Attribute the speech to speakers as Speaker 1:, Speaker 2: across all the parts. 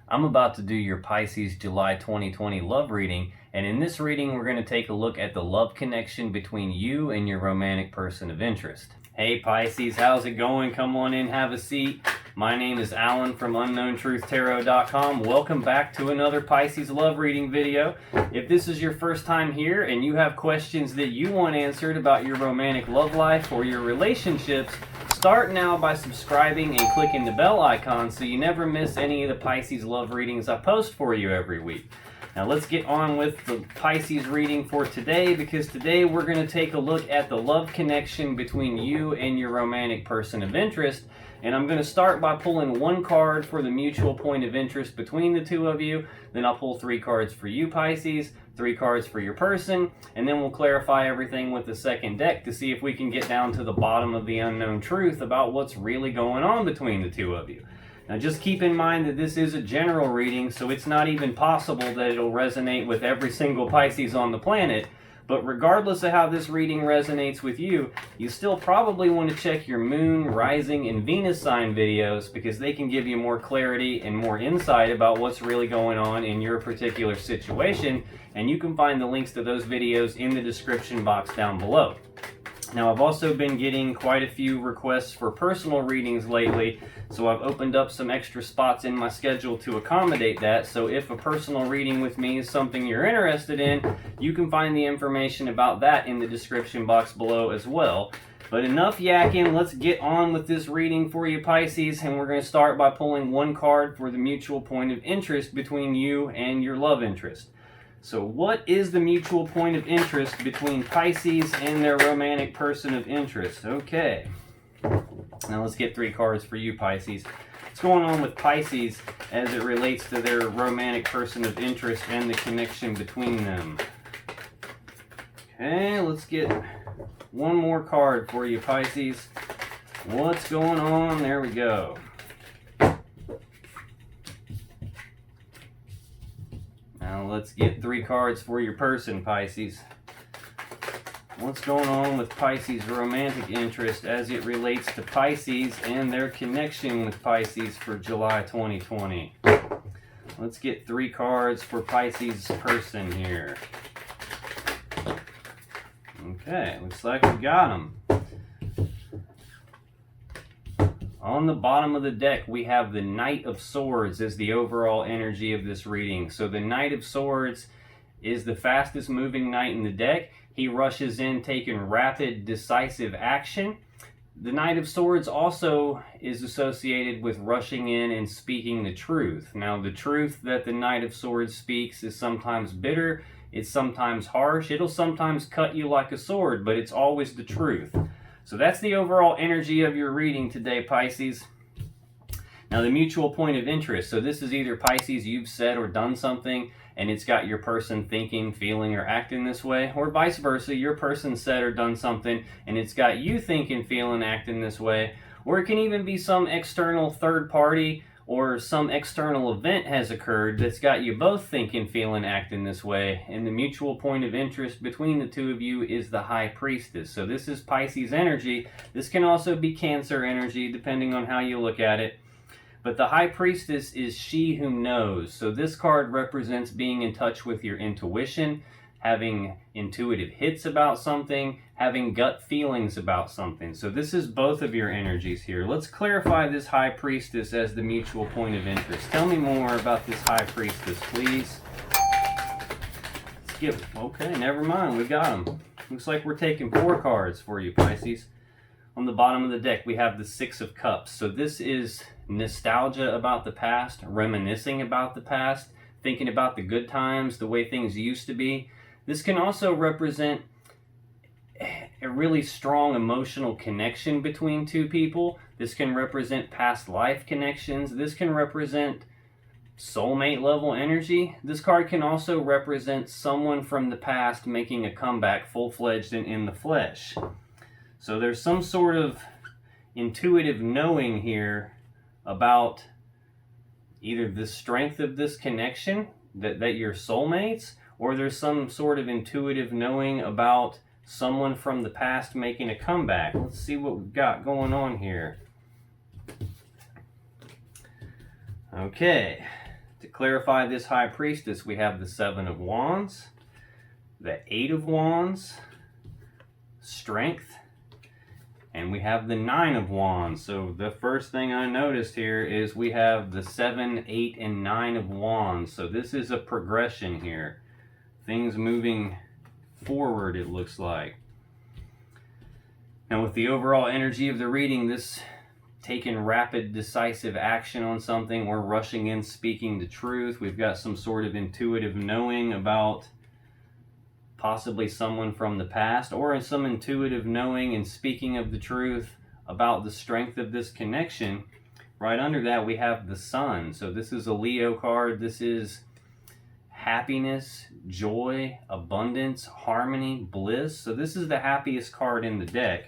Speaker 1: I'm about to do your Pisces July 2020 love reading, and in this reading we're going to take a look at the love connection between you and your romantic person of interest. Hey Pisces, how's it going? Come on in, have a seat. My name is Alan from UnknownTruthTarot.com. Welcome back to another Pisces love reading video. If this is your first time here and you have questions that you want answered about your romantic love life or your relationships, start now by subscribing and clicking the bell icon so you never miss any of the Pisces love readings I post for you every week. Now let's get on with the Pisces reading for today, because today we're going to take a look at the love connection between you and your romantic person of interest. And I'm going to start by pulling one card for the mutual point of interest between the two of you. Then I'll pull 3 cards for you, Pisces, 3 cards for your person, and then we'll clarify everything with the second deck to see if we can get down to the bottom of the unknown truth about what's really going on between the two of you. Now just keep in mind that this is a general reading, so it's not even possible that it'll resonate with every single Pisces on the planet. But regardless of how this reading resonates with you, you still probably want to check your moon, rising, and Venus sign videos, because they can give you more clarity and more insight about what's really going on in your particular situation. And you can find the links to those videos in the description box down below. Now, I've also been getting quite a few requests for personal readings lately, so I've opened up some extra spots in my schedule to accommodate that. So if a personal reading with me is something you're interested in, you can find the information about that in the description box below as well. But enough yakking, let's get on with this reading for you, Pisces, and we're going to start by pulling one card for the mutual point of interest between you and your love interest. So what is the mutual point of interest between Pisces and their romantic person of interest? Okay. Now let's get 3 cards for you, Pisces. What's going on with Pisces as it relates to their romantic person of interest and the connection between them? Okay, let's get one more card for you, Pisces. What's going on? There we go. Now let's get 3 cards for your person, Pisces. What's going on with Pisces' romantic interest as it relates to Pisces and their connection with Pisces for July 2020? Let's get 3 cards for Pisces' person here. Okay, looks like we got them. On the bottom of the deck, we have the Knight of Swords as the overall energy of this reading. So the Knight of Swords is the fastest moving knight in the deck. He rushes in, taking rapid, decisive action. The Knight of Swords also is associated with rushing in and speaking the truth. Now, the truth that the Knight of Swords speaks is sometimes bitter, it's sometimes harsh, it'll sometimes cut you like a sword, but it's always the truth. So that's the overall energy of your reading today, Pisces. Now, the mutual point of interest. So this is either, Pisces, you've said or done something, and it's got your person thinking, feeling, or acting this way. Or vice versa, your person said or done something, and it's got you thinking, feeling, acting this way. Or it can even be some external third party or some external event has occurred that's got you both thinking, feeling, acting this way. And the mutual point of interest between the two of you is the High Priestess. So this is Pisces energy. This can also be Cancer energy, depending on how you look at it. But the High Priestess is she who knows. So this card represents being in touch with your intuition, having intuitive hits about something, having gut feelings about something. So this is both of your energies here. Let's clarify this High Priestess as the mutual point of interest. Tell me more about this High Priestess, please. Skip. Okay, never mind. We got them. Looks like we're taking 4 cards for you, Pisces. On the bottom of the deck, we have the 6 of Cups. So this is nostalgia about the past, reminiscing about the past, thinking about the good times, the way things used to be. This can also represent a really strong emotional connection between two people. This can represent past life connections. This can represent soulmate level energy. This card can also represent someone from the past making a comeback full-fledged and in the flesh. So there's some sort of intuitive knowing here about either the strength of this connection, that you're soulmates, or there's some sort of intuitive knowing about someone from the past making a comeback. Let's see what we've got going on here. Okay, To clarify this High Priestess, we have the Seven of Wands, the Eight of Wands, Strength, and we have the Nine of Wands. So the first thing I noticed here is we have the 7, 8, and 9 of Wands. So this is a progression here. Things moving forward, it looks like. Now with the overall energy of the reading, this taking rapid, decisive action on something, we're rushing in, speaking the truth. We've got some sort of intuitive knowing about possibly someone from the past, or some intuitive knowing and speaking of the truth about the strength of this connection. Right under that, we have the Sun. So this is a Leo card. This is happiness, joy, abundance, harmony, bliss. So this is the happiest card in the deck.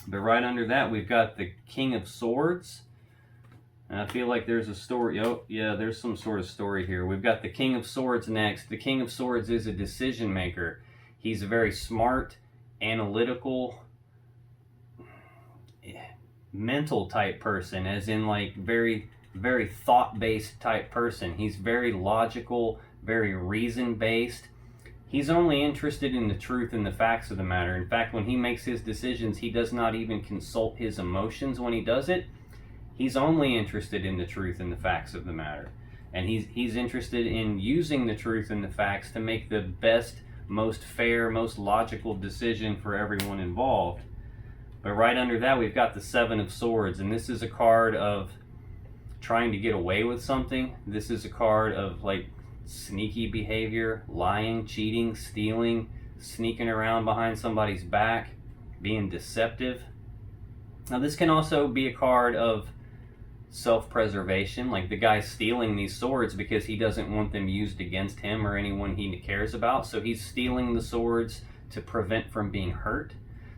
Speaker 1: But right under that, we've got the King of Swords. And I feel like there's a story. Oh, yeah, there's some sort of story here. We've got the King of Swords next. The King of Swords is a decision maker. He's a very smart, analytical, mental type person, as in like very, very thought-based type person. He's very logical, very reason-based. He's only interested in the truth and the facts of the matter. In fact, when he makes his decisions, he does not even consult his emotions when he does it. He's only interested in the truth and the facts of the matter. And he's interested in using the truth and the facts to make the best, most fair, most logical decision for everyone involved. But right under that, we've got the Seven of Swords. And this is a card of trying to get away with something. This is a card of like sneaky behavior, lying, cheating, stealing, sneaking around behind somebody's back, being deceptive. Now this can also be a card of self-preservation, like the guy stealing these swords because he doesn't want them used against him or anyone he cares about, so he's stealing the swords to prevent from being hurt.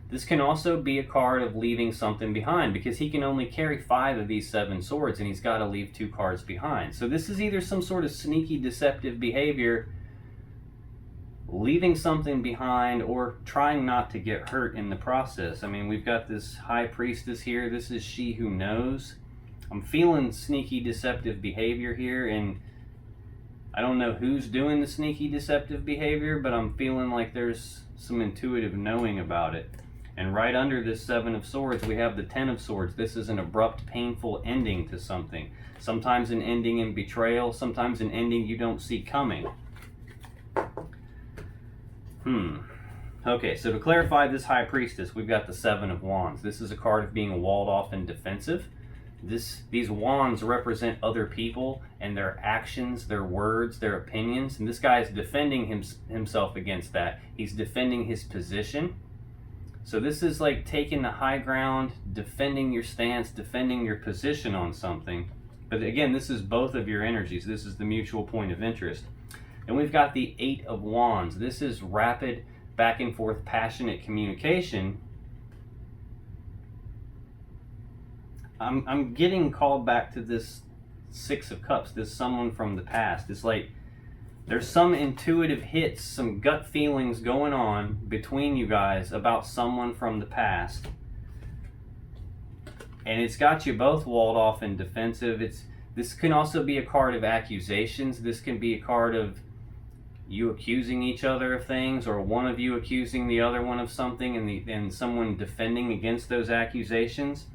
Speaker 1: This can also be a card of leaving something behind because he can only carry 5 of these 7 swords and he's got to leave 2 cards behind. So this is either some sort of sneaky deceptive behavior, leaving something behind, or trying not to get hurt in the process. I mean, we've got this High Priestess here. This is she who knows. I'm feeling sneaky deceptive behavior here, and I don't know who's doing the sneaky deceptive behavior, but I'm feeling like there's some intuitive knowing about it. And right under this Seven of Swords, we have the Ten of Swords. This is an abrupt, painful ending to something. Sometimes an ending in betrayal, sometimes an ending you don't see coming. Okay, so to clarify this High Priestess, we've got the Seven of Wands. This is a card of being walled off and defensive. These wands represent other people and their actions, their words, their opinions. And this guy is defending himself against that. He's defending his position. So this is like taking the high ground, defending your stance, defending your position on something. But again, this is both of your energies. This is the mutual point of interest. And we've got the Eight of Wands. This is rapid, back and forth, passionate communication. I'm getting called back to this Six of Cups, this someone from the past. It's like there's some intuitive hits, some gut feelings going on between you guys about someone from the past. And it's got you both walled off and defensive. This can also be a card of accusations. This can be a card of you accusing each other of things, or one of you accusing the other one of something, and someone defending against those accusations.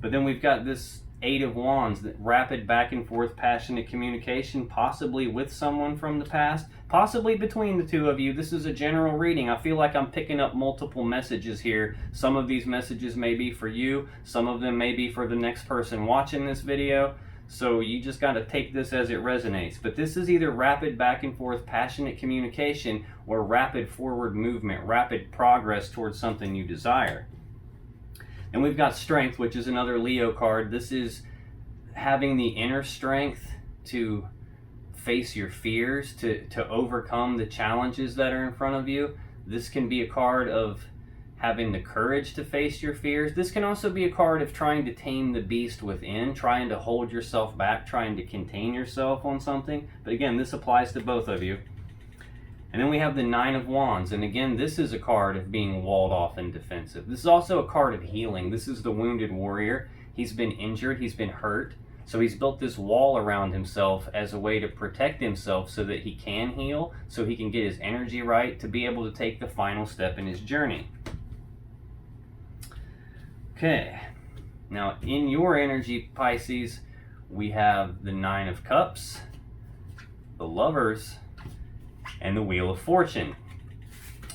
Speaker 1: But then we've got this Eight of Wands, that rapid back and forth passionate communication, possibly with someone from the past, possibly between the two of you. This is a general reading. I feel like I'm picking up multiple messages here. Some of these messages may be for you, some of them may be for the next person watching this video. So you just got to take this as it resonates. But this is either rapid back and forth passionate communication or rapid forward movement, rapid progress towards something you desire. And we've got Strength, which is another Leo card. This is having the inner strength to face your fears, to overcome the challenges that are in front of you. This can be a card of having the courage to face your fears. This can also be a card of trying to tame the beast within, trying to hold yourself back, trying to contain yourself on something. But again, this applies to both of you. And then we have the Nine of Wands. And again, this is a card of being walled off and defensive. This is also a card of healing. This is the wounded warrior. He's been injured. He's been hurt. So he's built this wall around himself as a way to protect himself so that he can heal, so he can get his energy right to be able to take the final step in his journey. Okay, now in your energy, Pisces, we have the Nine of Cups, the Lovers, and the Wheel of Fortune.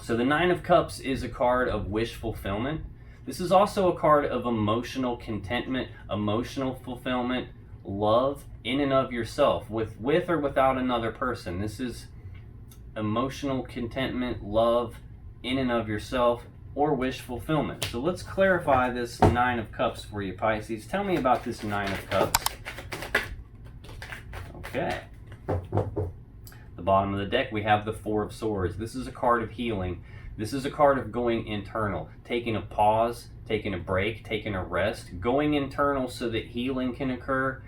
Speaker 1: So the Nine of Cups is a card of wish fulfillment. This is also a card of emotional contentment, emotional fulfillment, love in and of yourself, with or without another person. This is emotional contentment, love in and of yourself, or wish fulfillment. So let's clarify this Nine of Cups for you, Pisces. Tell me about this Nine of Cups. Okay. The bottom of the deck, we have the Four of Swords. This is a card of healing. This is a card of going internal, taking a pause, taking a break, taking a rest, going internal so that healing can occur,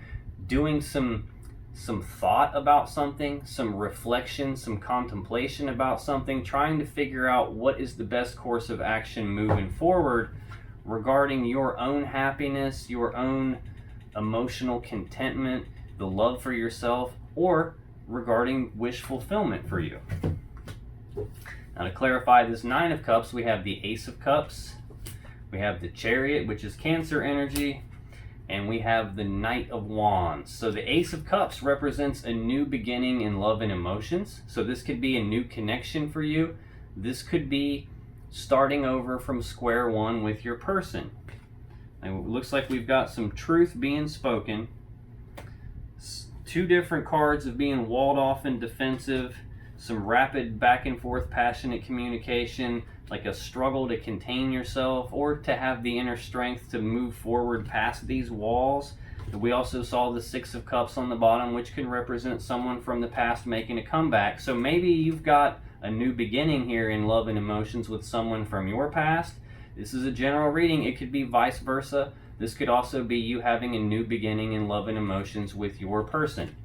Speaker 1: doing some thought about something, some reflection, some contemplation about something, trying to figure out what is the best course of action moving forward regarding your own happiness, your own emotional contentment, the love for yourself, or regarding wish fulfillment for you. Now to clarify this Nine of Cups, we have the Ace of Cups, we have the Chariot, which is Cancer energy, and we have the Knight of Wands. So the Ace of Cups represents a new beginning in love and emotions. So this could be a new connection for you. This could be starting over from square one with your person. And it looks like we've got some truth being spoken. Two different cards of being walled off and defensive, some rapid back and forth passionate communication, like a struggle to contain yourself or to have the inner strength to move forward past these walls. We also saw the Six of Cups on the bottom, which can represent someone from the past making a comeback. So maybe you've got a new beginning here in love and emotions with someone from your past. This is a general reading. It could be vice versa. This could also be you having a new beginning in love and emotions with your person.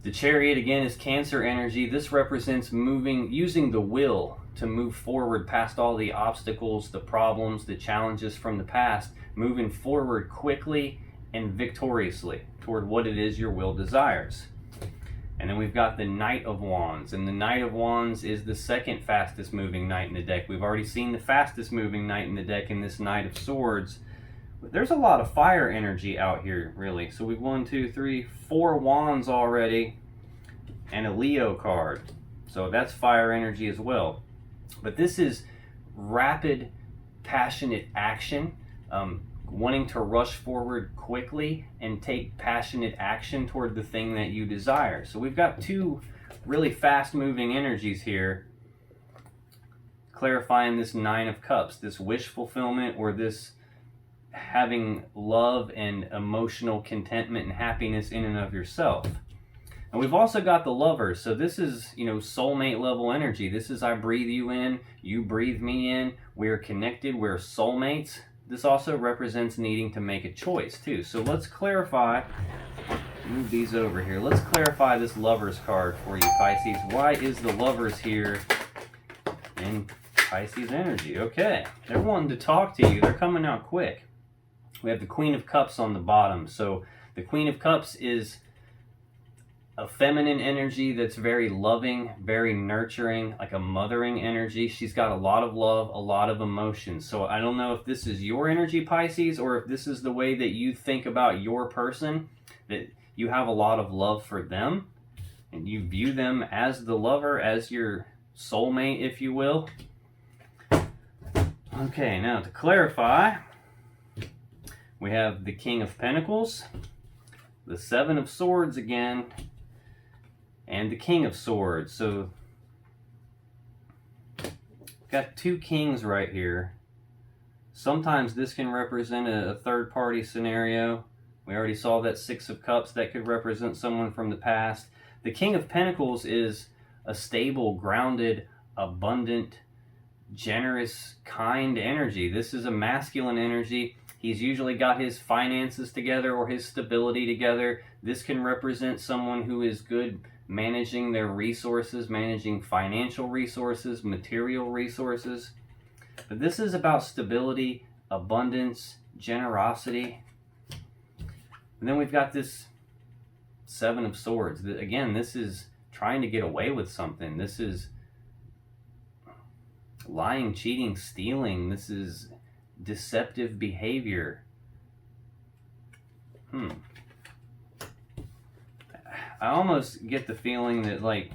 Speaker 1: The Chariot again is Cancer energy. This represents using the will to move forward past all the obstacles, the problems, the challenges from the past, moving forward quickly and victoriously toward what it is your will desires. And then we've got the Knight of Wands, and the Knight of Wands is the second fastest moving knight in the deck. We've already seen the fastest moving knight in the deck in this Knight of Swords. But there's a lot of fire energy out here, really. So we've 4 wands already, and a Leo card. So that's fire energy as well. But this is rapid, passionate action, wanting to rush forward quickly and take passionate action toward the thing that you desire. So we've got two really fast-moving energies here, clarifying this Nine of Cups, this wish fulfillment, or this having love and emotional contentment and happiness in and of yourself. And we've also got the Lovers. So this is, soulmate level energy. This is I breathe you in, you breathe me in, we're connected, we're soulmates. This also represents needing to make a choice too. So let's clarify, move these over here. Let's clarify this Lovers card for you, Pisces. Why is the Lovers here in Pisces energy? Okay, they're wanting to talk to you. They're coming out quick. We have the Queen of Cups on the bottom. So the Queen of Cups is a feminine energy that's very loving, very nurturing, like a mothering energy. She's got a lot of love, a lot of emotion. So I don't know if this is your energy, Pisces, or if this is the way that you think about your person, that you have a lot of love for them and you view them as the lover, as your soulmate, if you will. Okay, now to clarify, we have the King of Pentacles, the Seven of Swords again, and the King of Swords. So, got two kings right here. Sometimes this can represent a third-party scenario. We already saw that Six of Cups. That could represent someone from the past. The King of Pentacles is a stable, grounded, abundant, generous, kind energy. This is a masculine energy. He's usually got his finances together or his stability together. This can represent someone who is good managing their resources, managing financial resources, material resources. But this is about stability, abundance, generosity. And then we've got this Seven of Swords. Again, this is trying to get away with something. This is lying, cheating, stealing. This is deceptive behavior. I almost get the feeling that, like,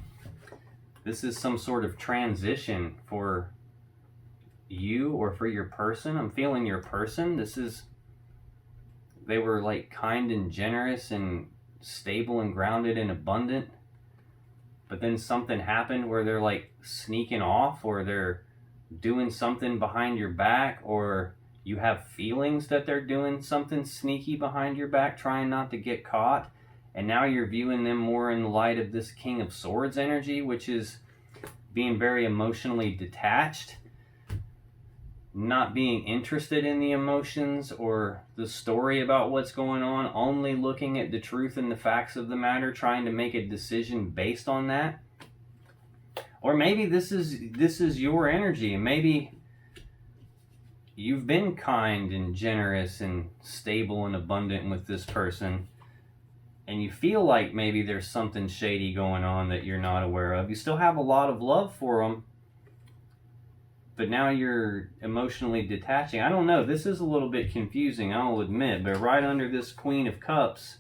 Speaker 1: this is some sort of transition for you or for your person. I'm feeling your person. They were like kind and generous and stable and grounded and abundant. But then something happened where they're like sneaking off, or they're doing something behind your back, or you have feelings that they're doing something sneaky behind your back, trying not to get caught. And now you're viewing them more in the light of this King of Swords energy, which is being very emotionally detached, not being interested in the emotions or the story about what's going on, only looking at the truth and the facts of the matter, trying to make a decision based on that. Or maybe this is your energy, and maybe you've been kind and generous and stable and abundant with this person, and you feel like maybe there's something shady going on that you're not aware of. You still have a lot of love for them, but now you're emotionally detaching. I don't know. This is a little bit confusing, I'll admit. But right under this Queen of Cups,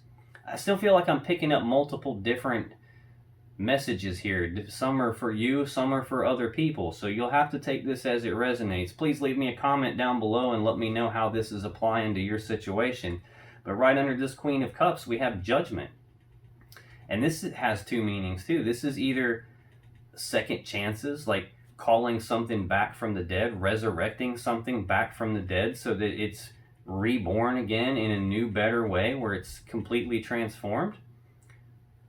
Speaker 1: I still feel like I'm picking up multiple different messages here. Some are for you, some are for other people. So you'll have to take this as it resonates. Please leave me a comment down below and let me know how this is applying to your situation. But right under this Queen of Cups, we have Judgment. And this has two meanings too. This is either second chances, like calling something back from the dead, resurrecting something back from the dead so that it's reborn again in a new, better way where it's completely transformed.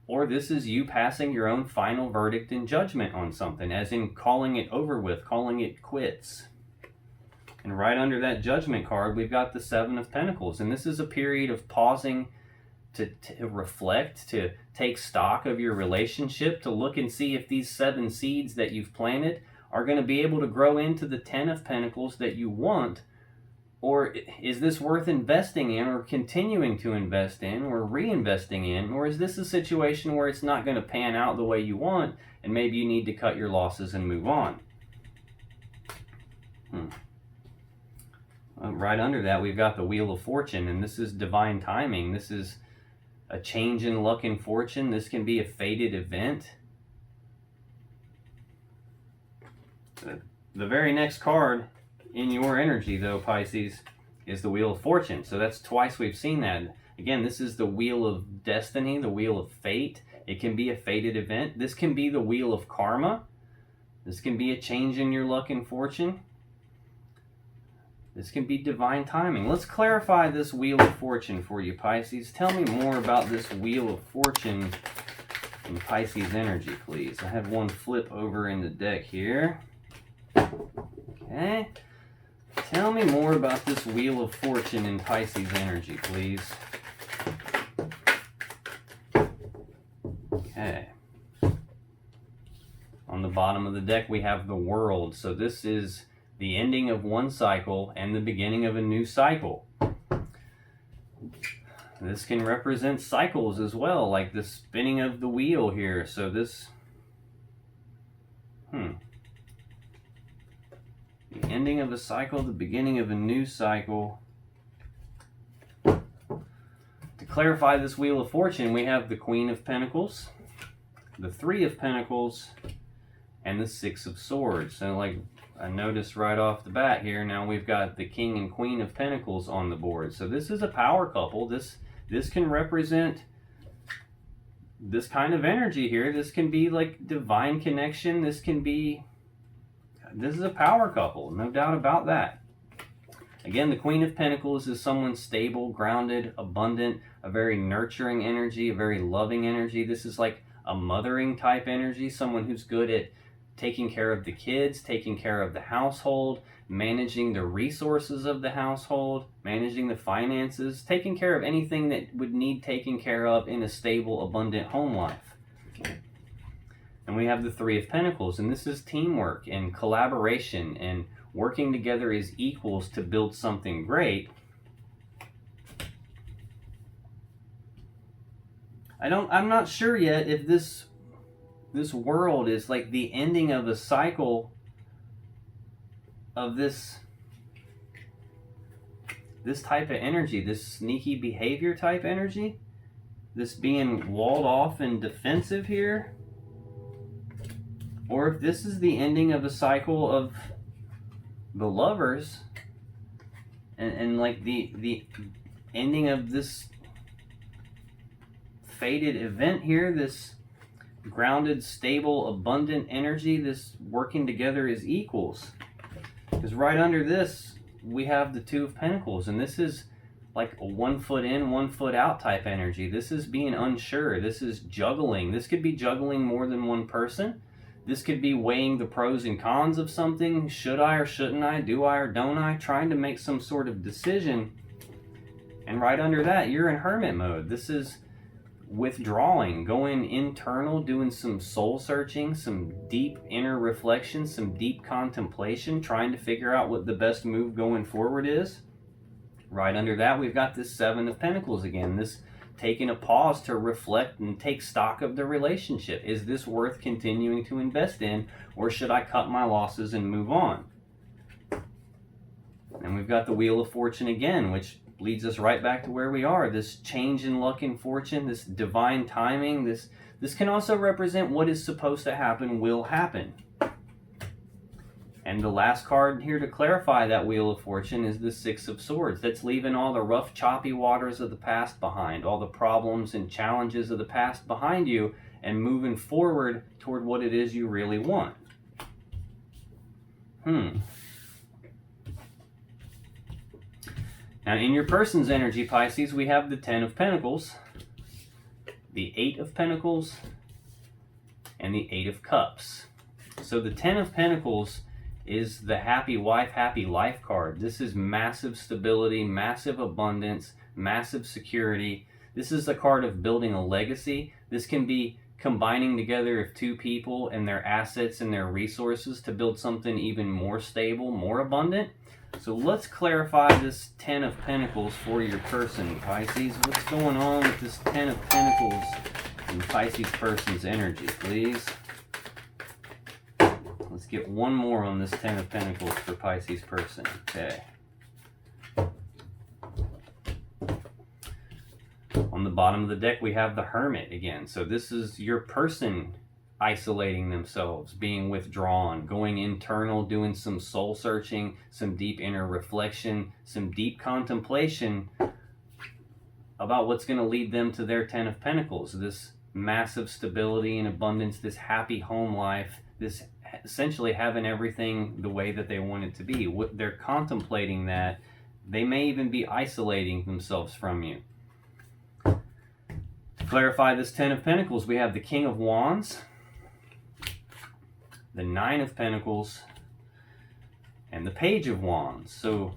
Speaker 1: Or this is you passing your own final verdict and judgment on something, as in calling it over with, calling it quits. And right under that Judgment card, we've got the Seven of Pentacles. And this is a period of pausing to reflect, to take stock of your relationship, to look and see if these 7 seeds that you've planted are going to be able to grow into the 10 of Pentacles that you want. Or is this worth investing in, or continuing to invest in, or reinvesting in? Or is this a situation where it's not going to pan out the way you want, and maybe you need to cut your losses and move on? Right under that, we've got the Wheel of Fortune, and this is divine timing. This is a change in luck and fortune. This can be a fated event. The very next card in your energy, though, Pisces, is the Wheel of Fortune. So that's twice we've seen that. Again, this is the Wheel of Destiny, the Wheel of Fate. It can be a fated event. This can be the Wheel of Karma. This can be a change in your luck and fortune. This can be divine timing. Let's clarify this Wheel of Fortune for you, Pisces. Tell me more about this Wheel of Fortune in Pisces energy, please. I have one flip over in the deck here. Okay. Tell me more about this Wheel of Fortune in Pisces energy, please. Okay. On the bottom of the deck, we have the World. So this is the ending of one cycle and the beginning of a new cycle. This can represent cycles as well, like the spinning of the wheel here. So this, the ending of a cycle, the beginning of a new cycle. To clarify this Wheel of Fortune, we have the Queen of Pentacles, the Three of Pentacles, and the Six of Swords. So like I noticed right off the bat here, now we've got the King and Queen of Pentacles on the board. So this is a power couple. This can represent this kind of energy here. This can be like divine connection. This is a power couple, no doubt about that. Again, the Queen of Pentacles is someone stable, grounded, abundant, a very nurturing energy, a very loving energy. This is like a mothering type energy, someone who's good at taking care of the kids, taking care of the household, managing the resources of the household, managing the finances, taking care of anything that would need taken care of in a stable, abundant home life. And we have the Three of Pentacles, and this is teamwork and collaboration and working together as equals to build something great. I'm not sure yet if this world is like the ending of a cycle of this type of energy, this sneaky behavior type energy, this being walled off and defensive here, or if this is the ending of a cycle of the lovers and like the ending of this fated event here, this grounded, stable, abundant energy, this working together as equals. Because right under this we have the Two of Pentacles, and this is like a 1 foot in, 1 foot out type energy. This is being unsure. This is juggling. This could be juggling more than one person. This could be weighing the pros and cons of something. Should I or shouldn't I? Do I or don't I? Trying to make some sort of decision. And right under that, you're in hermit mode. This is withdrawing, going internal, doing some soul searching, some deep inner reflection, some deep contemplation, trying to figure out what the best move going forward is. Right under that, we've got this Seven of Pentacles again. This taking a pause to reflect and take stock of the relationship. Is this worth continuing to invest in, or should I cut my losses and move on? And we've got the Wheel of Fortune again, which leads us right back to where we are. This change in luck and fortune, this divine timing, this can also represent what is supposed to happen will happen. And the last card here to clarify that Wheel of Fortune is the Six of Swords. That's leaving all the rough, choppy waters of the past behind, all the problems and challenges of the past behind you, and moving forward toward what it is you really want. Now, in your person's energy, Pisces, we have the Ten of Pentacles, the Eight of Pentacles, and the Eight of Cups. So the Ten of Pentacles is the happy wife, happy life card. This is massive stability, massive abundance, massive security. This is the card of building a legacy. This can be combining together of two people and their assets and their resources to build something even more stable, more abundant. So let's clarify this Ten of Pentacles for your person, Pisces. What's going on with this Ten of Pentacles in Pisces person's energy, please? Let's get one more on this Ten of Pentacles for Pisces person. Okay. On the bottom of the deck, we have the Hermit again. So this is your person isolating themselves, being withdrawn, going internal, doing some soul searching, some deep inner reflection, some deep contemplation about what's going to lead them to their Ten of Pentacles. This massive stability and abundance, this happy home life, this essentially having everything the way that they want it to be. They're contemplating that. They may even be isolating themselves from you. To clarify this Ten of Pentacles, we have the King of Wands, the Nine of Pentacles, and the Page of Wands. So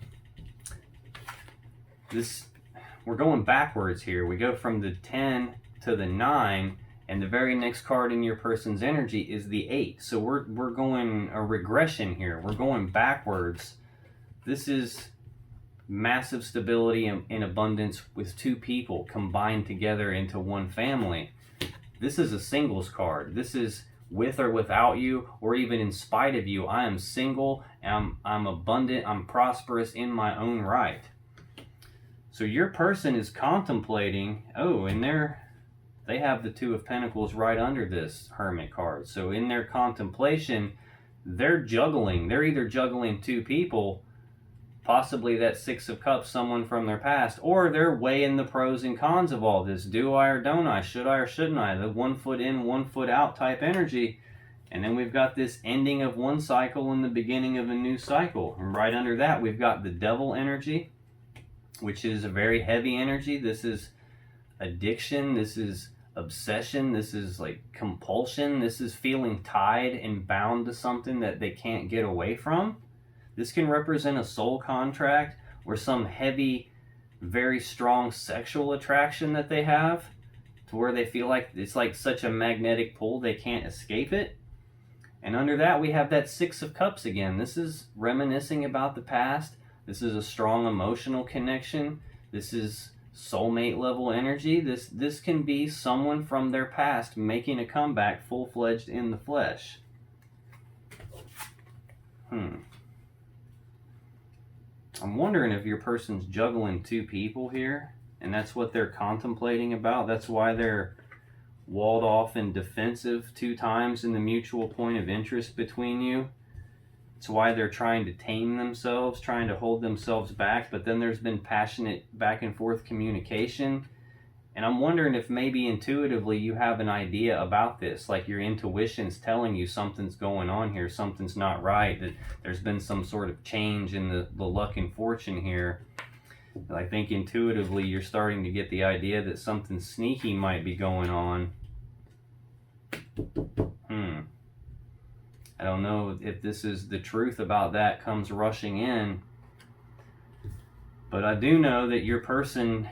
Speaker 1: we're going backwards here. We go from the 10 to the 9, and the very next card in your person's energy is the 8. So we're going a regression here. We're going backwards. This is massive stability and abundance with two people combined together into one family. This is a singles card. This is with or without you, or even in spite of you. I am single, I'm abundant, I'm prosperous in my own right. So your person is contemplating, and they have the Two of Pentacles right under this Hermit card. So in their contemplation, they're juggling. They're either juggling two people, possibly that Six of Cups, someone from their past, or they're weighing the pros and cons of all this. Do I or don't I? Should I or shouldn't I? The 1 foot in, 1 foot out type energy. And then we've got this ending of one cycle and the beginning of a new cycle. And right under that, we've got the Devil energy, which is a very heavy energy. This is addiction. This is obsession. This is like compulsion. This is feeling tied and bound to something that they can't get away from. This can represent a soul contract or some heavy, very strong sexual attraction that they have, to where they feel like it's like such a magnetic pull they can't escape it. And under that, we have that Six of Cups again. This is reminiscing about the past. This is a strong emotional connection. This is soulmate level energy. This can be someone from their past making a comeback full-fledged in the flesh. I'm wondering if your person's juggling two people here, and that's what they're contemplating about. That's why they're walled off and defensive 2 times in the mutual point of interest between you. It's why they're trying to tame themselves, trying to hold themselves back, but then there's been passionate back and forth communication. And I'm wondering if maybe intuitively you have an idea about this, like your intuition's telling you something's going on here, something's not right, that there's been some sort of change in the luck and fortune here. I think intuitively you're starting to get the idea that something sneaky might be going on. I don't know if this is the truth about that comes rushing in, but I do know that your person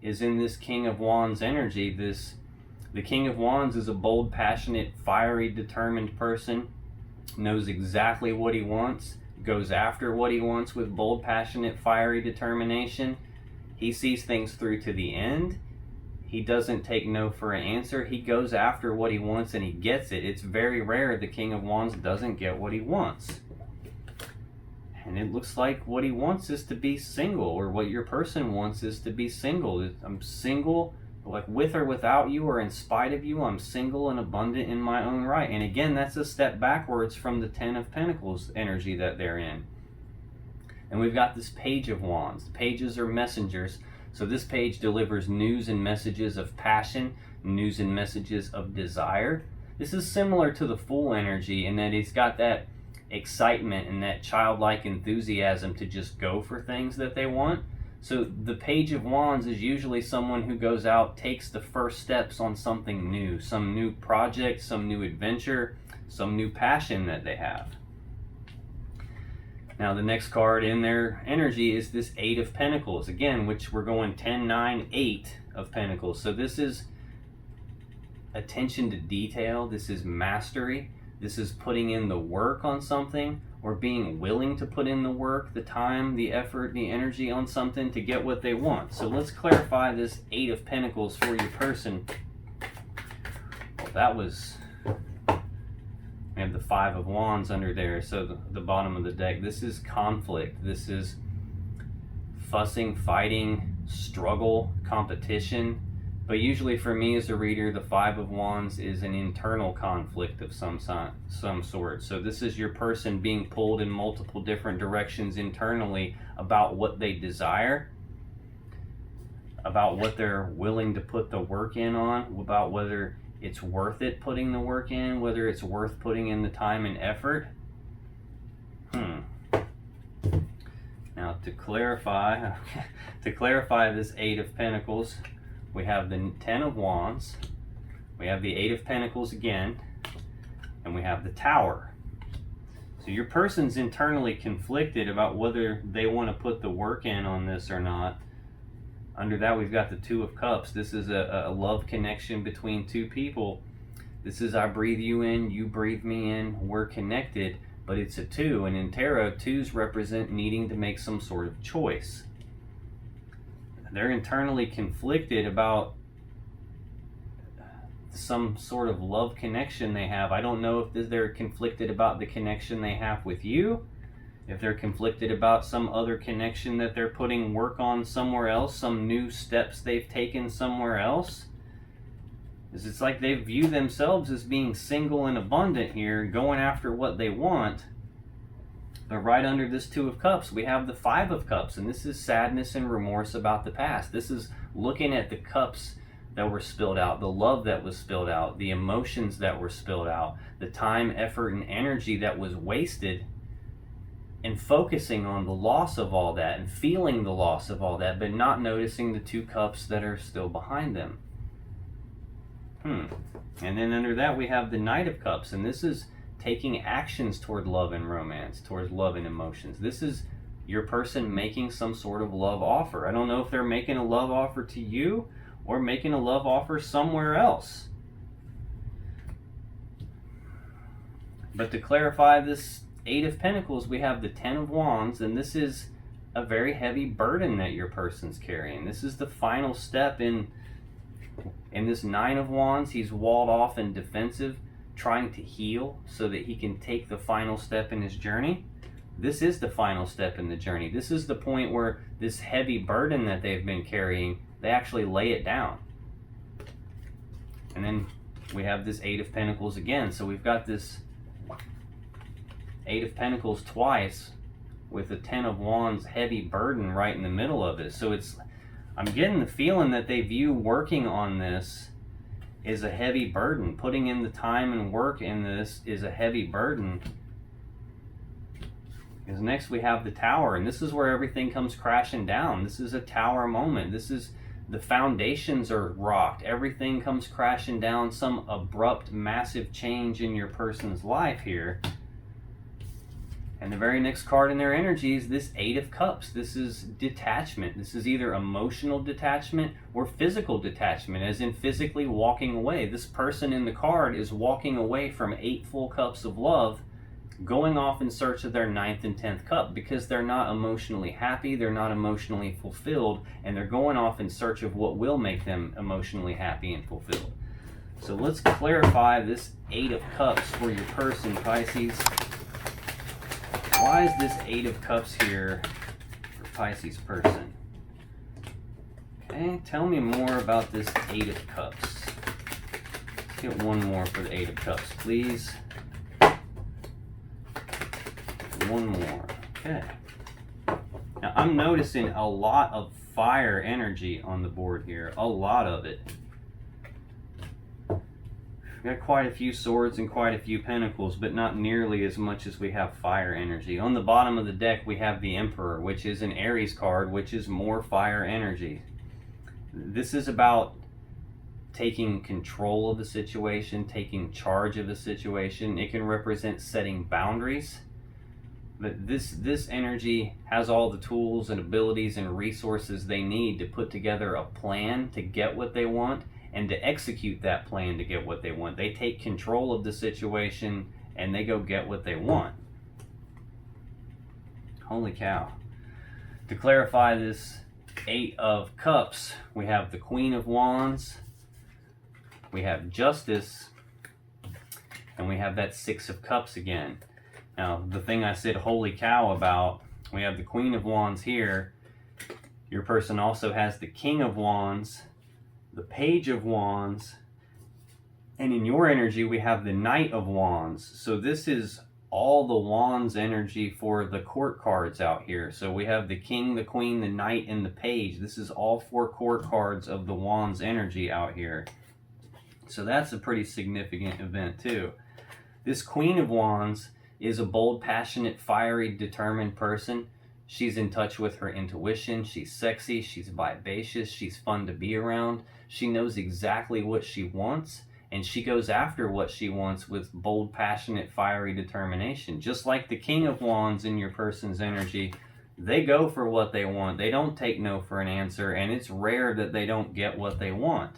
Speaker 1: is in this King of Wands energy. The King of Wands is a bold, passionate, fiery, determined person, knows exactly what he wants, goes after what he wants with bold, passionate, fiery determination. He sees things through to the end. He doesn't take no for an answer. He goes after what he wants and he gets it. It's very rare the King of Wands doesn't get what he wants. And it looks like what he wants is to be single, or what your person wants is to be single. I'm single, like with or without you or in spite of you, I'm single and abundant in my own right. And again, that's a step backwards from the 10 of Pentacles energy that they're in. And we've got this Page of Wands. Pages are messengers. So this page delivers news and messages of passion, news and messages of desire. This is similar to the Fool energy in that it's got that excitement and that childlike enthusiasm to just go for things that they want. So the Page of Wands is usually someone who goes out, takes the first steps on something new, some new project, some new adventure, some new passion that they have. Now the next card in their energy is this 8 of Pentacles, again, which we're going 10, 9, 8 of Pentacles. So this is attention to detail, this is mastery, this is putting in the work on something, or being willing to put in the work, the time, the effort, the energy on something to get what they want. So let's clarify this 8 of Pentacles for your person. Well, that was... We have the 5 of Wands under there, so the bottom of the deck. This is conflict. This is fussing, fighting, struggle, competition. But usually for me as a reader, the 5 of Wands is an internal conflict of some sort. So this is your person being pulled in multiple different directions internally about what they desire, about what they're willing to put the work in on, about whether it's worth it putting the work in, whether it's worth putting in the time and effort. Now to clarify this 8 of Pentacles, we have the 10 of Wands, we have the 8 of Pentacles again, and we have the Tower. So your person's internally conflicted about whether they want to put the work in on this or not. Under that, we've got the 2 of Cups. This is a love connection between two people. This is I breathe you in, you breathe me in, we're connected, but it's a 2. And in tarot, 2s represent needing to make some sort of choice. They're internally conflicted about some sort of love connection they have. I don't know if they're conflicted about the connection they have with you, if they're conflicted about some other connection that they're putting work on somewhere else, some new steps they've taken somewhere else. It's like they view themselves as being single and abundant here, going after what they want. But right under this 2 of Cups, we have the 5 of Cups, and this is sadness and remorse about the past. This is looking at the cups that were spilled out, the love that was spilled out, the emotions that were spilled out, the time, effort, and energy that was wasted, and focusing on the loss of all that and feeling the loss of all that, but not noticing the 2 cups that are still behind them. And then under that we have the Knight of Cups, and this is taking actions toward love and romance, towards love and emotions. This is your person making some sort of love offer. I don't know if they're making a love offer to you or making a love offer somewhere else. But to clarify this 8 of Pentacles, we have the 10 of Wands, and this is a very heavy burden that your person's carrying. This is the final step in this Nine of Wands. He's walled off and defensive, trying to heal so that he can take the final step in his journey. This is the final step in the journey. This is the point where this heavy burden that they've been carrying, they actually lay it down. And then we have this Eight of Pentacles again. So we've got this Eight of Pentacles twice with the Ten of Wands heavy burden right in the middle of it. So I'm getting the feeling that they view working on this is a heavy burden. Putting in the time and work in this is a heavy burden. Because next we have the Tower, and this is where everything comes crashing down. This is a Tower moment. This is, the foundations are rocked. Everything comes crashing down. Some abrupt, massive change in your person's life here. And the very next card in their energy is this Eight of Cups. This is detachment. This is either emotional detachment or physical detachment, as in physically walking away. This person in the card is walking away from 8 full cups of love, going off in search of their 9th and 10th cup, because they're not emotionally happy, they're not emotionally fulfilled, and they're going off in search of what will make them emotionally happy and fulfilled. So let's clarify this Eight of Cups for your person, Pisces. Why is this Eight of Cups here for Pisces person? Okay, tell me more about this Eight of Cups. Let's get one more for the Eight of Cups, please. One more. Okay. Now I'm noticing a lot of fire energy on the board here. A lot of it. We've got quite a few swords and quite a few pentacles, but not nearly as much as we have fire energy. On the bottom of the deck we have the Emperor, which is an Aries card, which is more fire energy. This is about taking control of the situation, taking charge of the situation. It can represent setting boundaries. But this energy has all the tools and abilities and resources they need to put together a plan to get what they want and to execute that plan to get what they want. They take control of the situation and they go get what they want. Holy cow. To clarify this Eight of Cups, we have the Queen of Wands, we have Justice, and we have that Six of Cups again. Now, the thing I said holy cow about, we have the Queen of Wands here. Your person also has the King of Wands, the Page of Wands, and in your energy we have the Knight of Wands. So this is all the Wands energy for the court cards out here. So we have the King, the Queen, the Knight, and the Page. This is all 4 court cards of the Wands energy out here. So that's a pretty significant event too. This Queen of Wands is a bold, passionate, fiery, determined person. She's in touch with her intuition. She's sexy. She's vivacious. She's fun to be around. She knows exactly what she wants, and she goes after what she wants with bold, passionate, fiery determination. Just like the King of Wands in your person's energy, they go for what they want. They don't take no for an answer, and it's rare that they don't get what they want.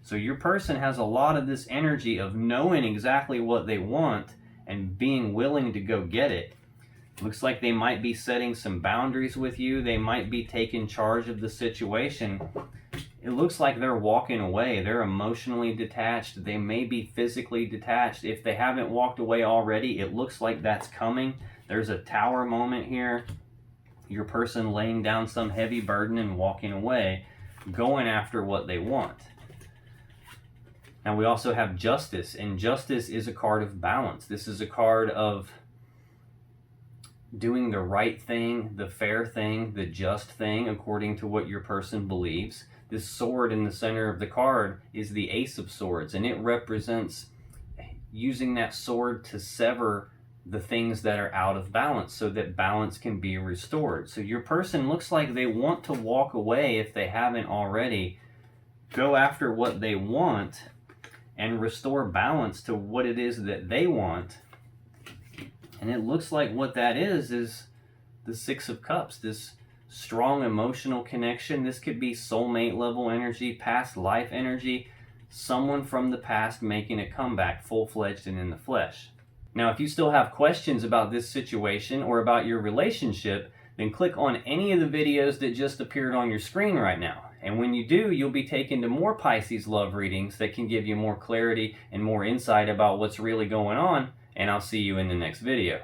Speaker 1: So your person has a lot of this energy of knowing exactly what they want and being willing to go get it. Looks like they might be setting some boundaries with you. They might be taking charge of the situation. It looks like they're walking away. They're emotionally detached. They may be physically detached. If they haven't walked away already, it looks like that's coming. There's a Tower moment here. Your person laying down some heavy burden and walking away, going after what they want. Now we also have Justice, and Justice is a card of balance. This is a card of doing the right thing, the fair thing, the just thing, according to what your person believes. This sword in the center of the card is the Ace of Swords, and it represents using that sword to sever the things that are out of balance so that balance can be restored. So your person looks like they want to walk away, if they haven't already, go after what they want and restore balance to what it is that they want. And it looks like what that is the Six of Cups, this strong emotional connection. This could be soulmate level energy, past life energy, someone from the past making a comeback full-fledged and in the flesh. Now, if you still have questions about this situation or about your relationship, then click on any of the videos that just appeared on your screen right now. And when you do, you'll be taken to more Pisces love readings that can give you more clarity and more insight about what's really going on. And I'll see you in the next video.